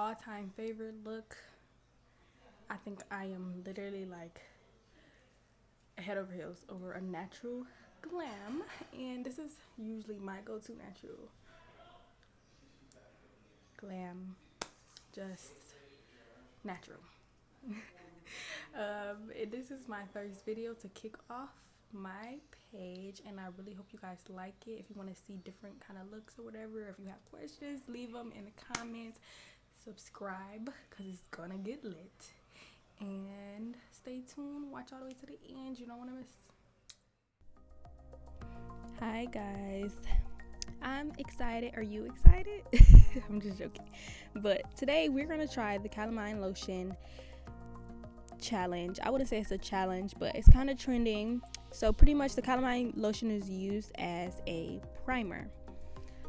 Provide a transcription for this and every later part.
all-time favorite look. I think I am literally like head over heels over a natural glam, and this is usually my go-to natural glam, just natural. This is my first video to kick off my page, and I really hope you guys like it. If you want to see different kind of looks or whatever, if you have questions, leave them in the comments. Subscribe because it's gonna get lit, and stay tuned. Watch all the way to the end. You don't want to miss. Hi guys, I'm excited. Are you excited? I'm just joking. But today we're gonna try the Calamine lotion challenge. I wouldn't say it's a challenge, but it's kind of trending. So pretty much the Calamine lotion is used as a primer.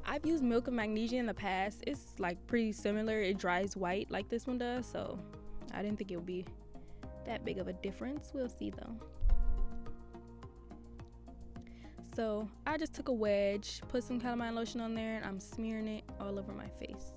I've used Milk of Magnesia in the past. It's like pretty similar. It dries white like this one does, so I didn't think it would be that big of a difference. We'll see though. So I just took a wedge, put some Calamine lotion on there, and I'm smearing it all over my face.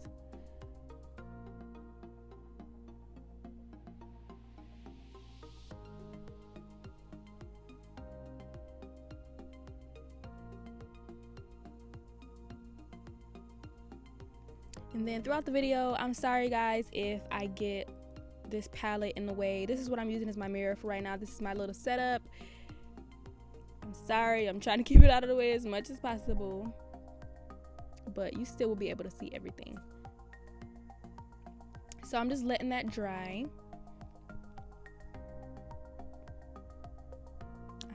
And then throughout the video, I'm sorry guys if I get this palette in the way. This is what I'm using as my mirror for right now. This is my little setup. I'm sorry, I'm trying to keep it out of the way as much as possible, but you still will be able to see everything. So I'm just letting that dry.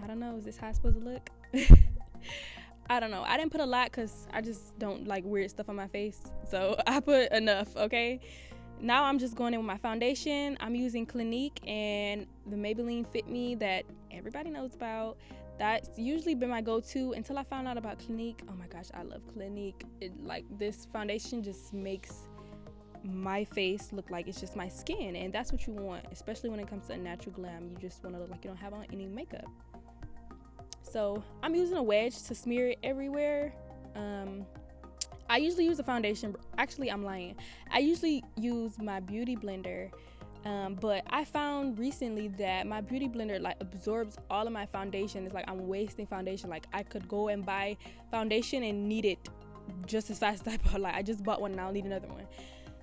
I don't know, is this how it's supposed to look? I don't know. I didn't put a lot because I just don't like weird stuff on my face. So I put enough, okay? Now I'm just going in with my foundation. I'm using Clinique and the Maybelline Fit Me that everybody knows about. That's usually been my go-to until I found out about Clinique. Oh my gosh, I love Clinique. Like this foundation just makes my face look like it's just my skin, and that's what you want, especially when it comes to a natural glam. You just want to look like you don't have on any makeup. So I'm using a wedge to smear it everywhere. I usually use a foundation. Actually, I'm lying. I usually use my beauty blender, but I found recently that my beauty blender like absorbs all of my foundation. It's like I'm wasting foundation. Like I could go and buy foundation and need it just as fast as I bought. Like I just bought one and I'll need another one.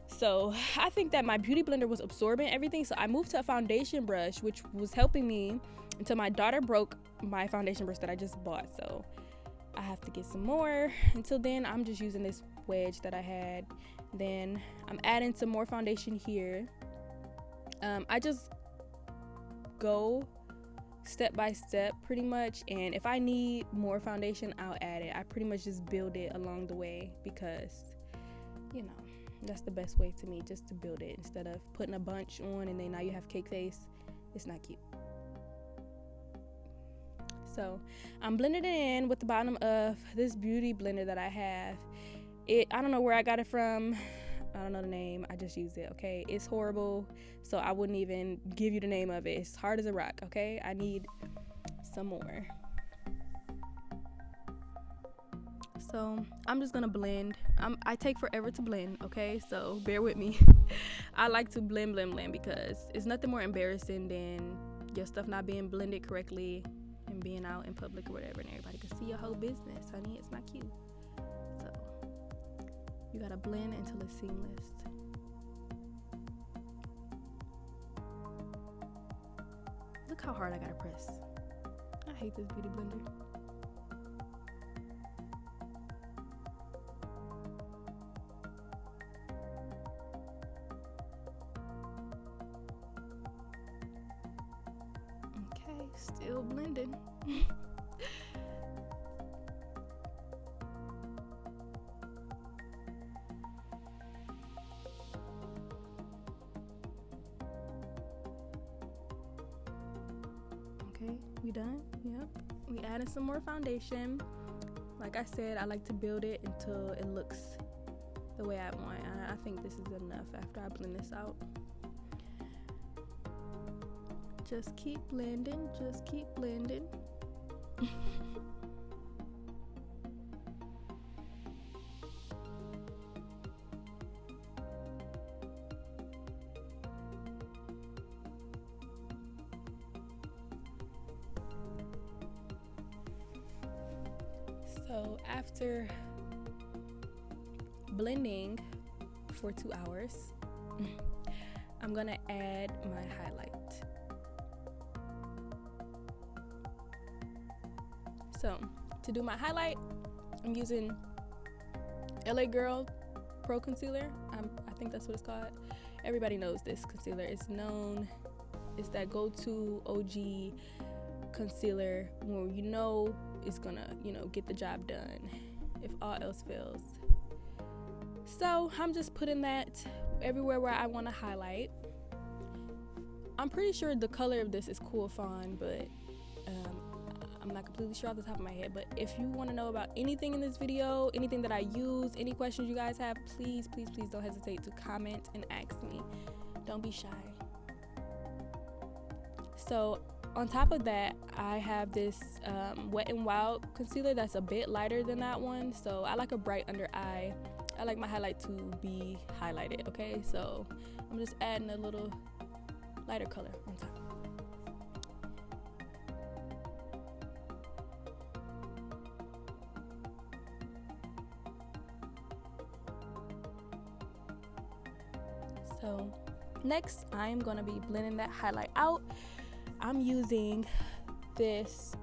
So I think that my beauty blender was absorbing everything. So I moved to a foundation brush, which was helping me until my daughter broke my foundation brush that I just bought. So I have to get some more. Until then, I'm just using this wedge that I had. Then I'm adding some more foundation here. I just go step by step pretty much, and if I need more foundation, I'll add it. I pretty much just build it along the way because, you know, that's the best way to me, just to build it instead of putting a bunch on and then now you have cake face. It's not cute. So I'm blending it in with the bottom of this beauty blender that I have. I don't know where I got it from. I don't know the name. I just use it, okay? It's horrible, so I wouldn't even give you the name of it. It's hard as a rock, okay? I need some more. So I'm just gonna blend. I take forever to blend, okay? So bear with me. I like to blend because it's nothing more embarrassing than your stuff not being blended correctly and being out in public or whatever, and everybody can see your whole business, honey. It's not cute. So you gotta blend until it's seamless. Look how hard I gotta press. I hate this beauty blender. Okay, still blending. Okay, we done? Yep. We added some more foundation. Like I said, I like to build it until it looks the way I want. I think this is enough after I blend this out. Just keep blending, just keep blending. So after blending for 2 hours, I'm gonna add my highlight. So to do my highlight, I'm using LA Girl Pro Concealer. I think that's what it's called. Everybody knows this concealer. It's known, it's that go-to OG concealer where you know it's gonna, get the job done if all else fails. So I'm just putting that everywhere where I want to highlight. I'm pretty sure the color of this is Cool Fawn, but I'm not completely sure off the top of my head. But if you want to know about anything in this video, anything that I use, any questions you guys have, please don't hesitate to comment and ask me. Don't be shy. So on top of that, I have this Wet n Wild concealer that's a bit lighter than that one. So I like a bright under eye. I like my highlight to be highlighted, okay? So I'm just adding a little lighter color on top. So next, I'm gonna be blending that highlight out. I'm using this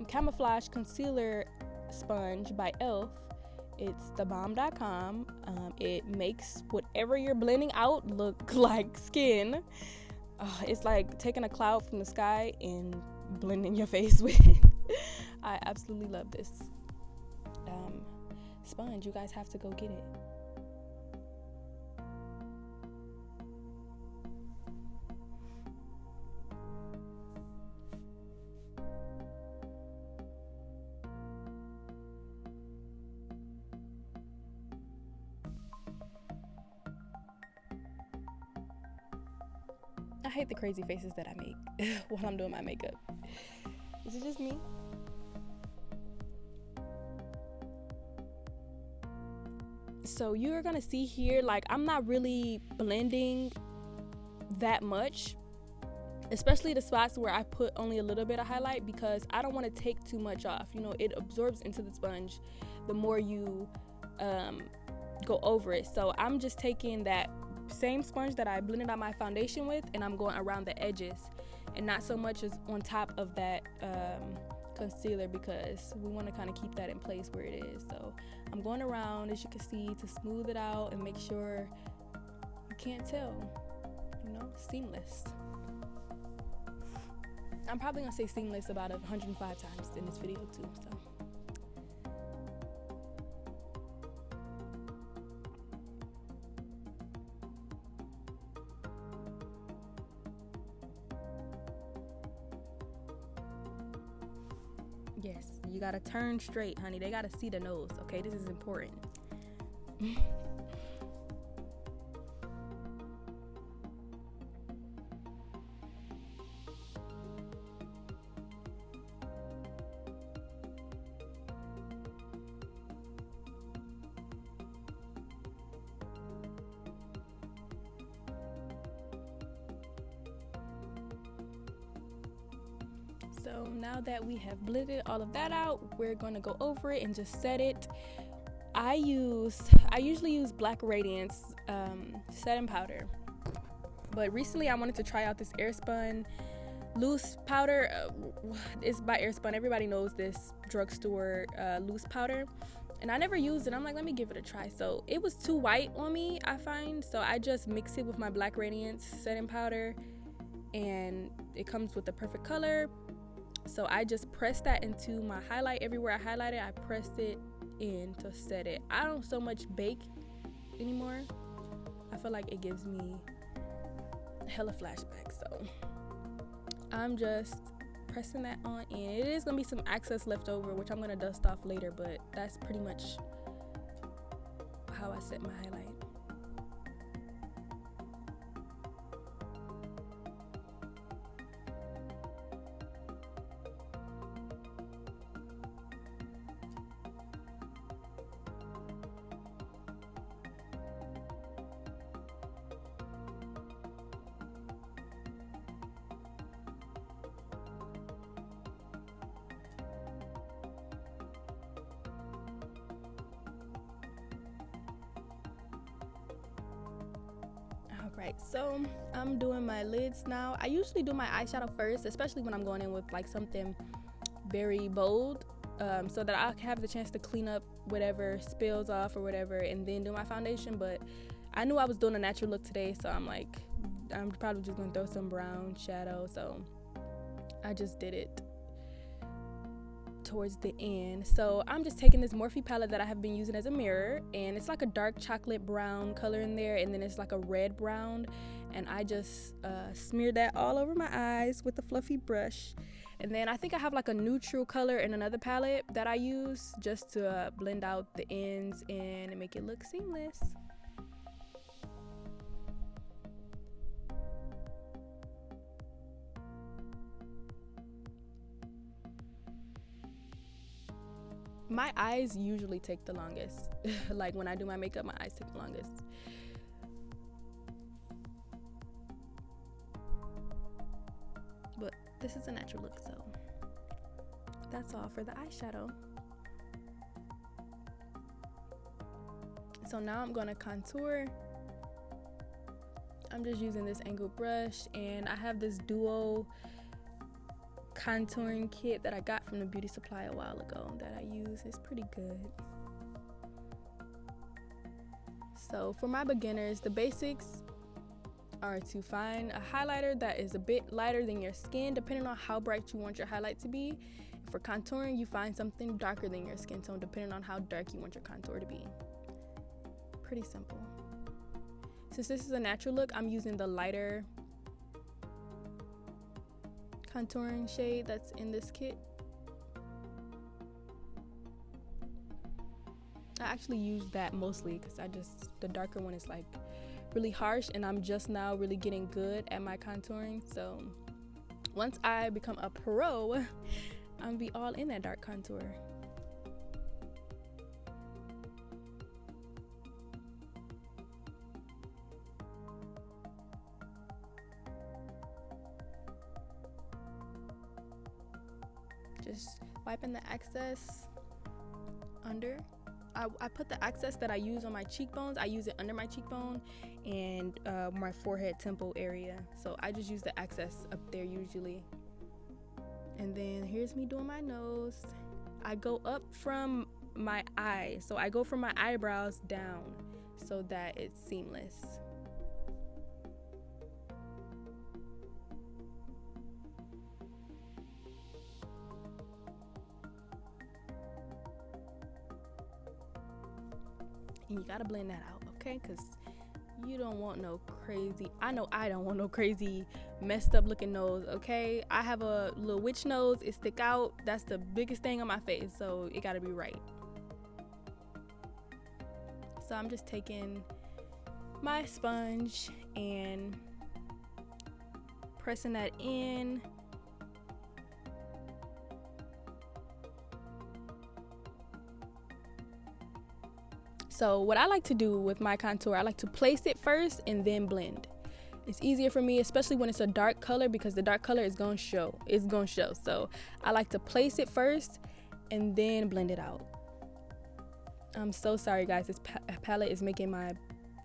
camouflage concealer sponge by e.l.f. It's thebomb.com. It makes whatever you're blending out look like skin. It's like taking a cloud from the sky and blending your face with it. I absolutely love this sponge. You guys have to go get it. I hate the crazy faces that I make while I'm doing my makeup. Is it just me? So you're gonna see here, like, I'm not really blending that much, especially the spots where I put only a little bit of highlight, because I don't want to take too much off. It absorbs into the sponge the more you go over it. So I'm just taking that same sponge that I blended out my foundation with, and I'm going around the edges and not so much as on top of that concealer, because we want to kind of keep that in place where it is. So I'm going around, as you can see, to smooth it out and make sure you can't tell, seamless. I'm probably gonna say seamless about 105 times in this video too, so. Yes, you gotta turn straight, honey. They gotta see the nose, okay? This is important. So now that we have blended all of that out, we're going to go over it and just set it. I usually use Black Radiance setting powder, but recently I wanted to try out this Airspun loose powder. It's by Airspun. Everybody knows this drugstore loose powder, and I never used it. I'm like, let me give it a try. So it was too white on me, I find, so I just mix it with my Black Radiance setting powder, and it comes with the perfect color. So I just press that into my highlight. Everywhere I highlighted, I pressed it in to set it. I don't so much bake anymore. I feel like it gives me hella flashbacks. So I'm just pressing that on in. It is gonna be some excess left over, which I'm gonna dust off later, but that's pretty much how I set my highlight. Alright, so I'm doing my lids now. I usually do my eyeshadow first, especially when I'm going in with like something very bold, so that I have the chance to clean up whatever spills off or whatever, and then do my foundation. But I knew I was doing a natural look today, so I'm like, I'm probably just gonna throw some brown shadow, so I just did it towards the end. So I'm just taking this Morphe palette that I have been using as a mirror, and it's like a dark chocolate brown color in there, and then it's like a red brown, and I just smeared that all over my eyes with a fluffy brush. And then I think I have like a neutral color in another palette that I use just to blend out the ends and make it look seamless. My eyes usually take the longest. Like when I do my makeup, my eyes take the longest. But this is a natural look, so that's all for the eyeshadow. So now I'm gonna contour. I'm just using this angled brush, and I have this duo contouring kit that I got from the beauty supply a while ago that I use. It's pretty good. So for my beginners, the basics are to find a highlighter that is a bit lighter than your skin, depending on how bright you want your highlight to be. For contouring, you find something darker than your skin tone, depending on how dark you want your contour to be. Pretty simple. Since this is a natural look, I'm using the lighter contouring shade that's in this kit. I actually use that mostly because the darker one is like really harsh, and I'm just now really getting good at my contouring. So once I become a pro, I'm gonna be all in that dark contour. Just wiping the excess under. I put the excess that I use on my cheekbones, I use it under my cheekbone and my forehead temple area. So I just use the excess up there usually. And then here's me doing my nose. I go up from my eye. So I go from my eyebrows down so that it's seamless. And you gotta blend that out, okay? Because you don't want no crazy, I know I don't want no crazy messed up looking nose, okay? I have a little witch nose, it stick out. That's the biggest thing on my face, so it gotta be right. So I'm just taking my sponge and pressing that in. So what I like to do with my contour, I like to place it first and then blend. It's easier for me, especially when it's a dark color, because the dark color is gonna show. It's gonna show. So I like to place it first and then blend it out. I'm so sorry guys, this palette is making my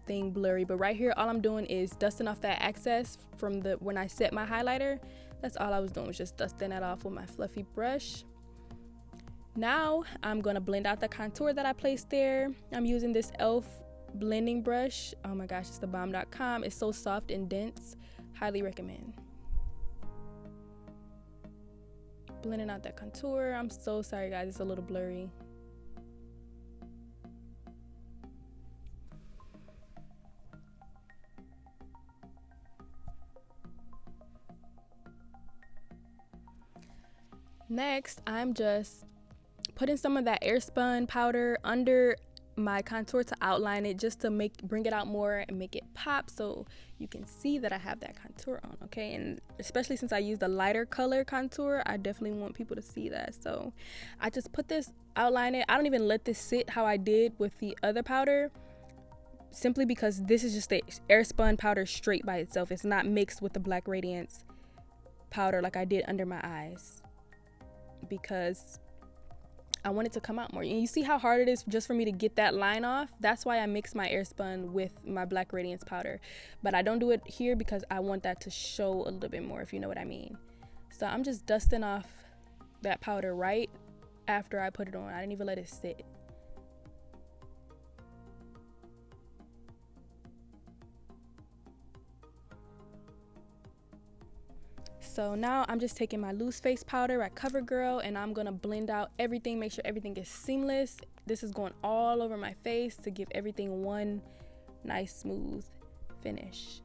thing blurry, but right here all I'm doing is dusting off that excess from when I set my highlighter. That's all I was doing, was just dusting that off with my fluffy brush. Now I'm gonna blend out the contour that I placed there. I'm using this e.l.f. blending brush. Oh my gosh, it's the bomb.com. It's so soft and dense. Highly recommend. Blending out that contour. I'm so sorry guys, it's a little blurry. Next, I'm just putting some of that airspun powder under my contour to outline it, just to bring it out more and make it pop, so you can see that I have that contour on, okay? And especially since I used a lighter color contour, I definitely want people to see that. So I just put this, outline it. I don't even let this sit how I did with the other powder, simply because this is just the airspun powder straight by itself. It's not mixed with the Black Radiance powder like I did under my eyes, because I want it to come out more. And you see how hard it is just for me to get that line off? That's why I mix my Airspun with my Black Radiance powder. But I don't do it here because I want that to show a little bit more, if you know what I mean. So I'm just dusting off that powder right after I put it on. I didn't even let it sit. So now I'm just taking my loose face powder at CoverGirl, and I'm gonna blend out everything, make sure everything is seamless. This is going all over my face to give everything one nice smooth finish.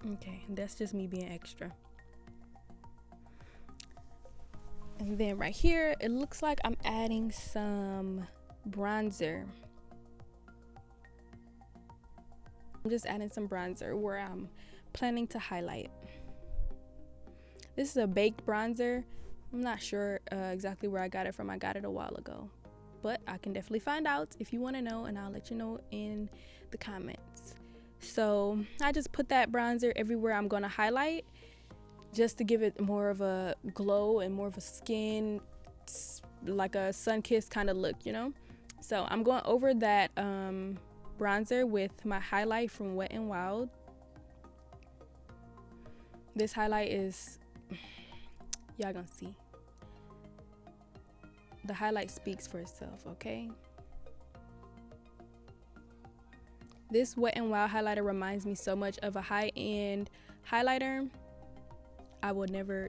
Okay, that's just me being extra. And then right here, it looks like I'm adding some bronzer. I'm just adding some bronzer where I'm planning to highlight. This is a baked bronzer. I'm not sure exactly where I got it from. I got it a while ago, but I can definitely find out if you want to know, and I'll let you know in the comments. So I just put that bronzer everywhere I'm going to highlight, just to give it more of a glow and more of a skin, like a sun-kissed kind of look, you know. So I'm going over that bronzer with my highlight from Wet n Wild. This highlight is, y'all gonna see. The highlight speaks for itself, okay? This Wet n Wild highlighter reminds me so much of a high-end highlighter.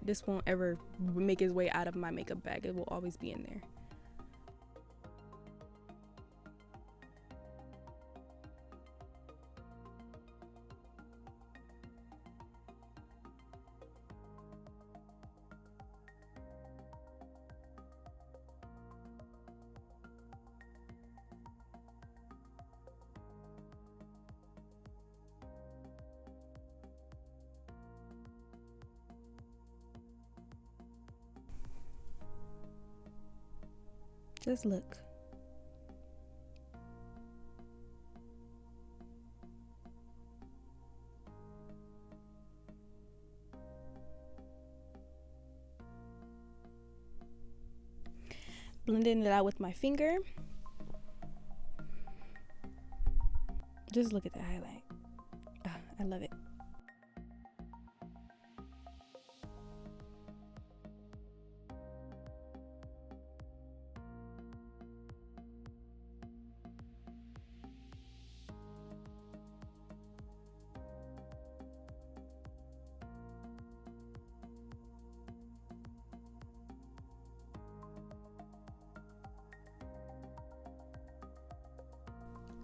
This won't ever make its way out of my makeup bag. It will always be in there. Just look. Blending it out with my finger. Just look at the highlight. Oh, I love it.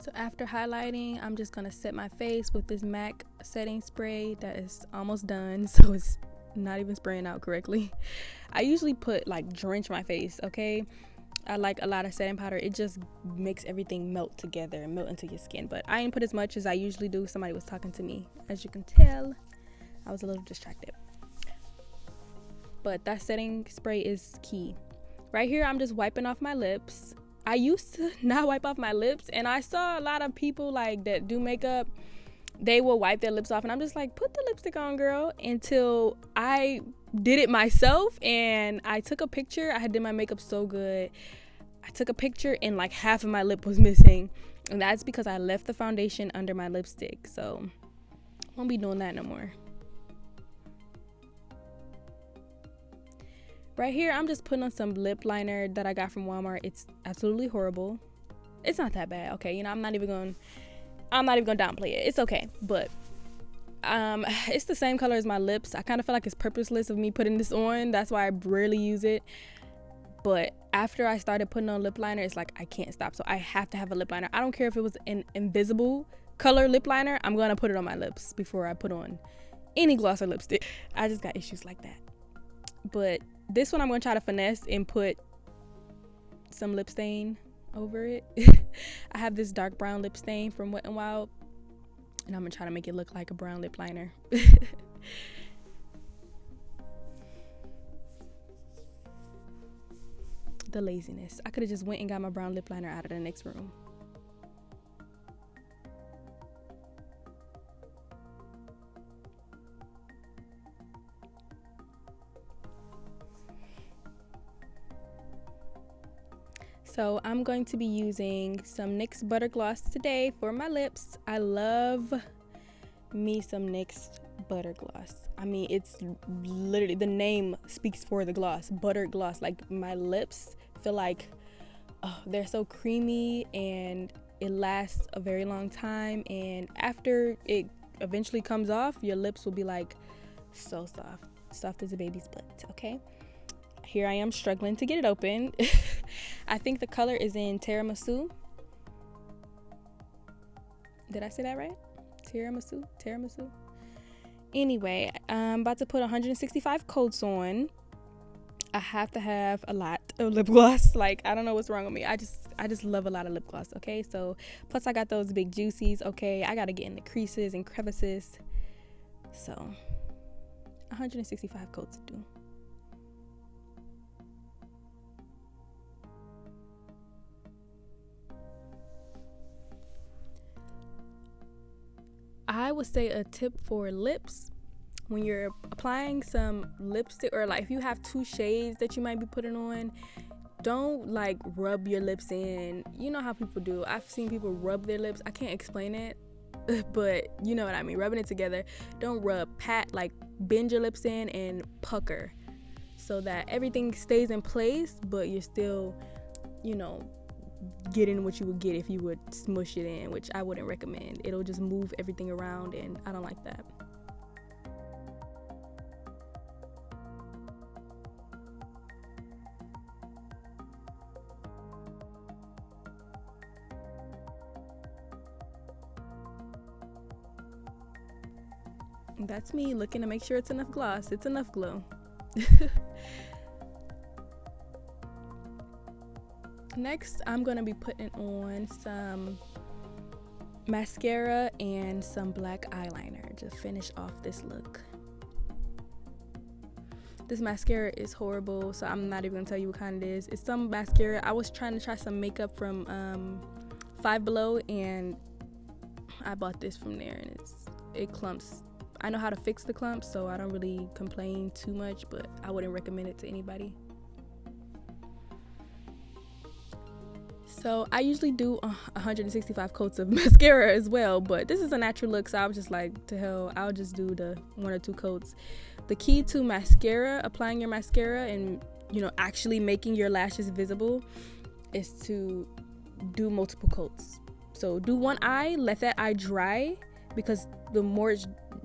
So after highlighting, I'm just gonna set my face with this MAC setting spray that is almost done, so it's not even spraying out correctly. I usually drench my face, okay? I like a lot of setting powder. It just makes everything melt together and melt into your skin, but I didn't put as much as I usually do. Somebody was talking to me. As you can tell, I was a little distracted. But that setting spray is key. Right here, I'm just wiping off my lips. I used to not wipe off my lips, and I saw a lot of people that do makeup, they will wipe their lips off, and I'm just like, put the lipstick on, girl, until I did it myself. And I took a picture. I had did my makeup so good. I took a picture and half of my lip was missing, and that's because I left the foundation under my lipstick. So I won't be doing that no more. Right here, I'm just putting on some lip liner that I got from Walmart. It's absolutely horrible. It's not that bad, okay? You know, I'm not even gonna downplay it. It's okay, but it's the same color as my lips. I kind of feel like it's purposeless of me putting this on. That's why I rarely use it. But after I started putting on lip liner, it's like I can't stop. So I have to have a lip liner. I don't care if it was an invisible color lip liner. I'm gonna put it on my lips before I put on any gloss or lipstick. I just got issues like that. But this one I'm going to try to finesse and put some lip stain over it. I have this dark brown lip stain from Wet n Wild, and I'm gonna try to make it look like a brown lip liner. The laziness. I could have just went and got my brown lip liner out of the next room. So I'm going to be using some NYX Butter Gloss today for my lips. I love me some NYX Butter Gloss. I mean, it's literally, the name speaks for the gloss, butter gloss. Like, my lips feel like, oh, they're so creamy, and it lasts a very long time. And after it eventually comes off, your lips will be like so soft as a baby's butt. Okay, here I am struggling to get it open. I think the color is in Tiramisu. Did I say that right? Tiramisu. Anyway, I'm about to put 165 coats on. I have to have a lot of lip gloss. Like, I don't know what's wrong with me. I just love a lot of lip gloss. Okay, so plus I got those big juicies. Okay, I gotta get in the creases and crevices. So 165 coats to do. I would say a tip for lips, when you're applying some lipstick, or like if you have two shades that you might be putting on, don't like rub your lips in. You know how people do. I've seen people rub their lips. I can't explain it, but you know what I mean. Rubbing it together. Don't rub, pat, like bend your lips in and pucker so that everything stays in place, but you're still, you know, getting what you would get if you would smush it in, which I wouldn't recommend. It'll just move everything around, and I don't like that. That's me looking to make sure it's enough gloss. It's enough glow. Next, I'm going to be putting on some mascara and some black eyeliner to finish off this look. This mascara is horrible, so I'm not even going to tell you what kind it is. It's some mascara. I was trying to try some makeup from Five Below, and I bought this from there, and it clumps. I know how to fix the clumps, so I don't really complain too much, but I wouldn't recommend it to anybody. So I usually do 165 coats of mascara as well, but this is a natural look, so I was just like, to hell, I'll just do the 1 or 2 coats. The key to mascara, applying your mascara and, you know, actually making your lashes visible, is to do multiple coats. So do one eye, let that eye dry, because the more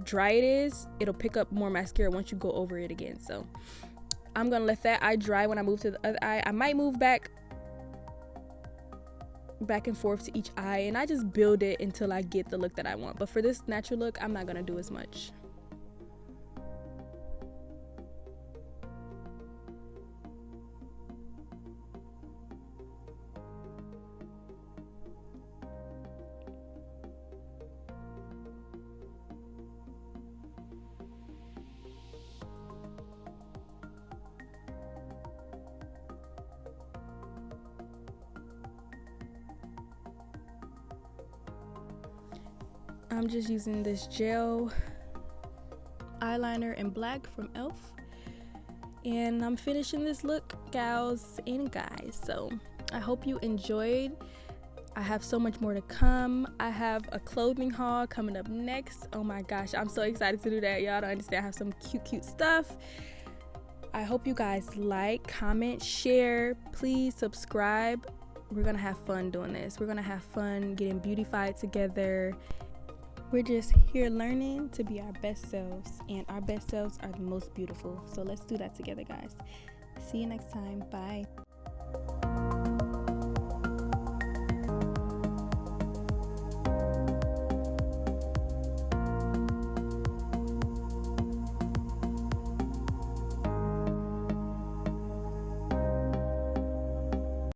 dry it is, it'll pick up more mascara once you go over it again. So I'm gonna let that eye dry when I move to the other eye. I might move back and forth to each eye, and I just build it until I get the look that I want. But for this natural look, I'm not gonna do as much. I'm just using this gel eyeliner in black from e.l.f. and I'm finishing this look, gals and guys. So I hope you enjoyed. I have so much more to come. I have a clothing haul coming up next. Oh my gosh, I'm so excited to do that. Y'all don't understand. I have some cute stuff. I hope you guys like, comment, share. Please subscribe. We're gonna have fun doing this. We're gonna have fun getting beautified together. We're just here learning to be our best selves, and our best selves are the most beautiful. So let's do that together, guys. See you next time. Bye.